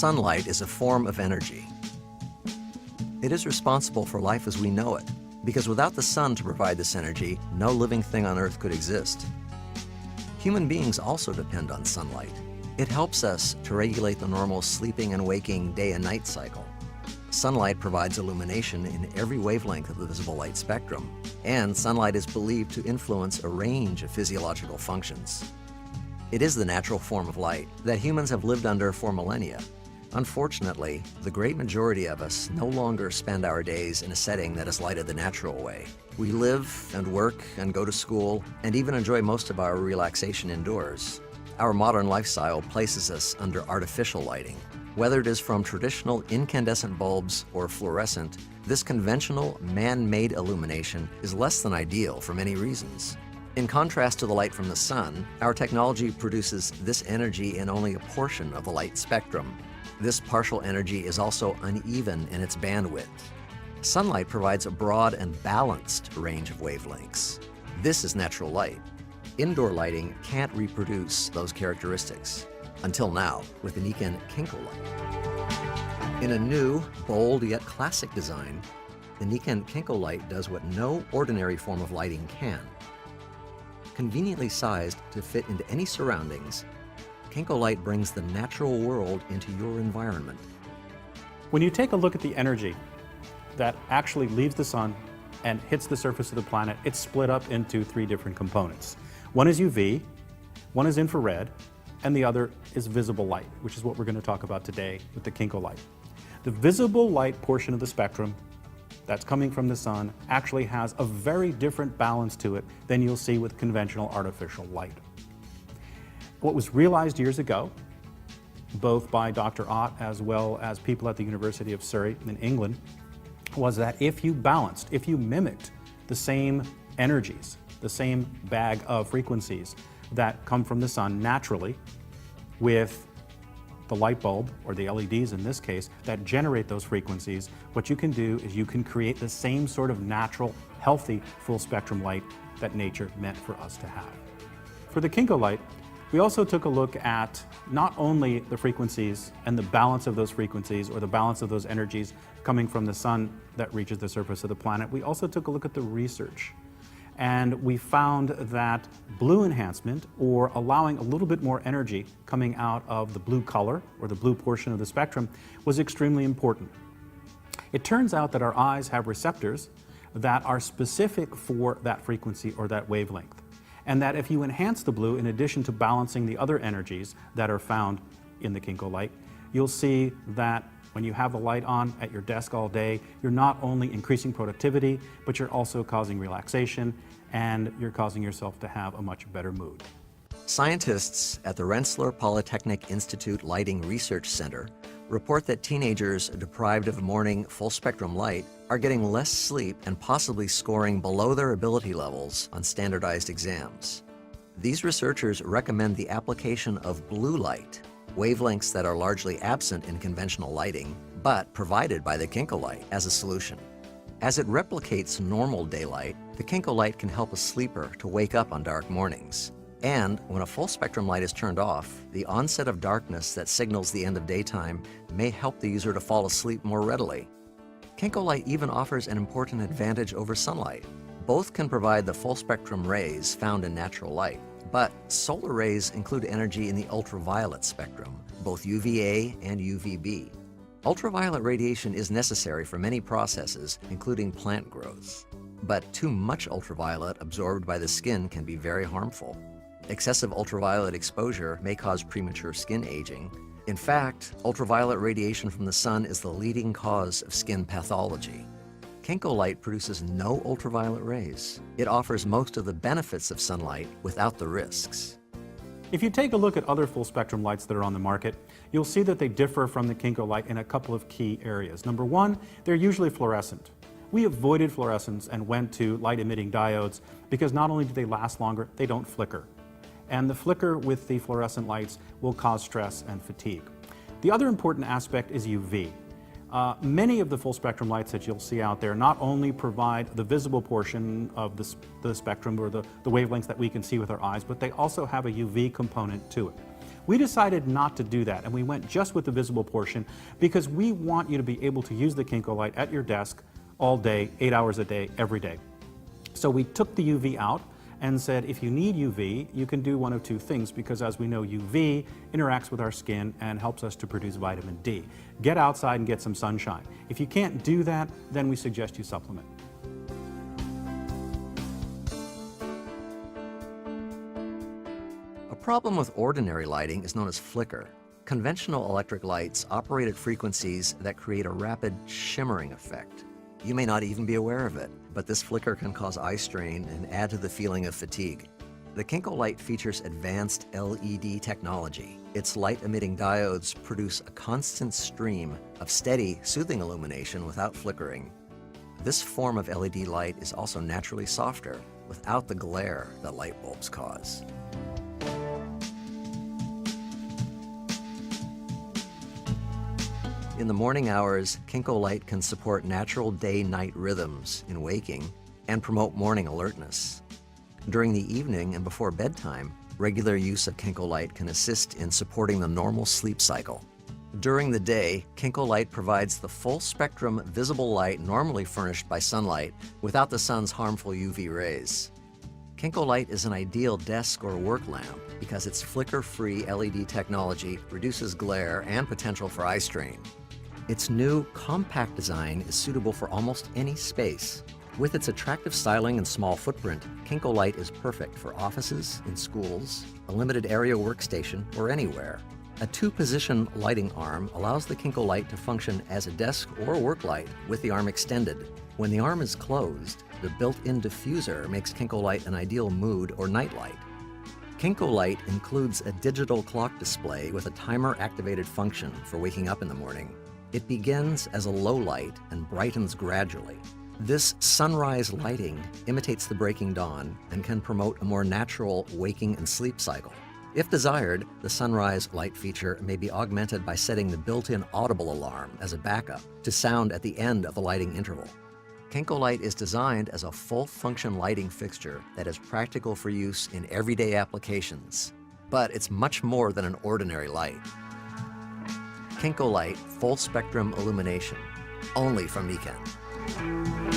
Sunlight is a form of energy. It is responsible for life as we know it, because without the sun to provide this energy, no living thing on Earth could exist. Human beings also depend on sunlight. It helps us to regulate the normal sleeping and waking day and night cycle. Sunlight provides illumination in every wavelength of the visible light spectrum, and sunlight is believed to influence a range of physiological functions. It is the natural form of light that humans have lived under for millennia. Unfortunately, the great majority of us no longer spend our days in a setting that is lighted the natural way. We live and work and go to school and even enjoy most of our relaxation indoors. Our modern lifestyle places us under artificial lighting. Whether it is from traditional incandescent bulbs or fluorescent, this conventional man-made illumination is less than ideal for many reasons. In contrast to the light from the sun, our technology produces this energy in only a portion of the light spectrum. This partial energy is also uneven in its bandwidth. Sunlight provides a broad and balanced range of wavelengths. This is natural light. Indoor lighting can't reproduce those characteristics. Until now, with the Nikken Kenko light. In a new, bold yet classic design, the Nikken Kenko light does what no ordinary form of lighting can. Conveniently sized to fit into any surroundings, Kenko light brings the natural world into your environment. When you take a look at the energy that actually leaves the sun and hits the surface of the planet, it's split up into three different components. One is UV, one is infrared, and the other is visible light, which is what we're going to talk about today with the Kenko light. The visible light portion of the spectrum that's coming from the sun actually has a very different balance to it than you'll see with conventional artificial light. What was realized years ago, both by Dr. Ott as well as people at the University of Surrey in England, was that if you mimicked the same energies, the same bag of frequencies that come from the sun naturally with the light bulb, or the LEDs in this case, that generate those frequencies, what you can do is you can create the same sort of natural, healthy, full spectrum light that nature meant for us to have. For the Kenko light, we also took a look at not only the frequencies and the balance of those frequencies or the balance of those energies coming from the sun that reaches the surface of the planet, we also took a look at the research. And we found that blue enhancement, or allowing a little bit more energy coming out of the blue color, or the blue portion of the spectrum, was extremely important. It turns out that our eyes have receptors that are specific for that frequency or that wavelength. And that if you enhance the blue, in addition to balancing the other energies that are found in the Kenko light, you'll see that when you have the light on at your desk all day, you're not only increasing productivity, but you're also causing relaxation, and you're causing yourself to have a much better mood. Scientists at the Rensselaer Polytechnic Institute Lighting Research Center report that teenagers deprived of morning full-spectrum light are getting less sleep and possibly scoring below their ability levels on standardized exams. These researchers recommend the application of blue light, wavelengths that are largely absent in conventional lighting, but provided by the Kenko light, as a solution. As it replicates normal daylight, the Kenko light can help a sleeper to wake up on dark mornings. And when a full spectrum light is turned off, the onset of darkness that signals the end of daytime may help the user to fall asleep more readily. Kenko light even offers an important advantage over sunlight. Both can provide the full spectrum rays found in natural light. But solar rays include energy in the ultraviolet spectrum, both UVA and UVB. Ultraviolet radiation is necessary for many processes, including plant growth. But too much ultraviolet absorbed by the skin can be very harmful. Excessive ultraviolet exposure may cause premature skin aging. In fact, ultraviolet radiation from the sun is the leading cause of skin pathology. Kenko light produces no ultraviolet rays. It offers most of the benefits of sunlight without the risks. If you take a look at other full spectrum lights that are on the market, you'll see that they differ from the Kenko light in a couple of key areas. Number one, they're usually fluorescent. We avoided fluorescence and went to light emitting diodes because not only do they last longer, they don't flicker. And the flicker with the fluorescent lights will cause stress and fatigue. The other important aspect is UV. Many of the full spectrum lights that you'll see out there not only provide the visible portion of the spectrum, or the wavelengths that we can see with our eyes, but they also have a UV component to it. We decided not to do that, and we went just with the visible portion because we want you to be able to use the Kenko light at your desk all day, 8 hours a day, every day. So we took the UV out and said, if you need UV, you can do one of two things, because as we know, UV interacts with our skin and helps us to produce vitamin D. Get outside and get some sunshine. If you can't do that, then we suggest you supplement. A problem with ordinary lighting is known as flicker. Conventional electric lights operate at frequencies that create a rapid shimmering effect. You may not even be aware of it, but this flicker can cause eye strain and add to the feeling of fatigue. The Kenko light features advanced LED technology. Its light-emitting diodes produce a constant stream of steady, soothing illumination without flickering. This form of LED light is also naturally softer, without the glare that light bulbs cause. In the morning hours, Kenko light can support natural day-night rhythms in waking and promote morning alertness. During the evening and before bedtime, regular use of Kenko light can assist in supporting the normal sleep cycle. During the day, Kenko light provides the full-spectrum visible light normally furnished by sunlight without the sun's harmful UV rays. Kenko light is an ideal desk or work lamp because its flicker-free LED technology reduces glare and potential for eye strain. Its new, compact design is suitable for almost any space. With its attractive styling and small footprint, Kenko light is perfect for offices, in schools, a limited area workstation, or anywhere. A two-position lighting arm allows the Kenko light to function as a desk or work light with the arm extended. When the arm is closed, the built-in diffuser makes Kenko light an ideal mood or night light. Kenko light includes a digital clock display with a timer-activated function for waking up in the morning. It begins as a low light and brightens gradually. This sunrise lighting imitates the breaking dawn and can promote a more natural waking and sleep cycle. If desired, the sunrise light feature may be augmented by setting the built-in audible alarm as a backup to sound at the end of the lighting interval. Kenko light is designed as a full-function lighting fixture that is practical for use in everyday applications. But it's much more than an ordinary light. Kenko light full-spectrum illumination, only from Nikken.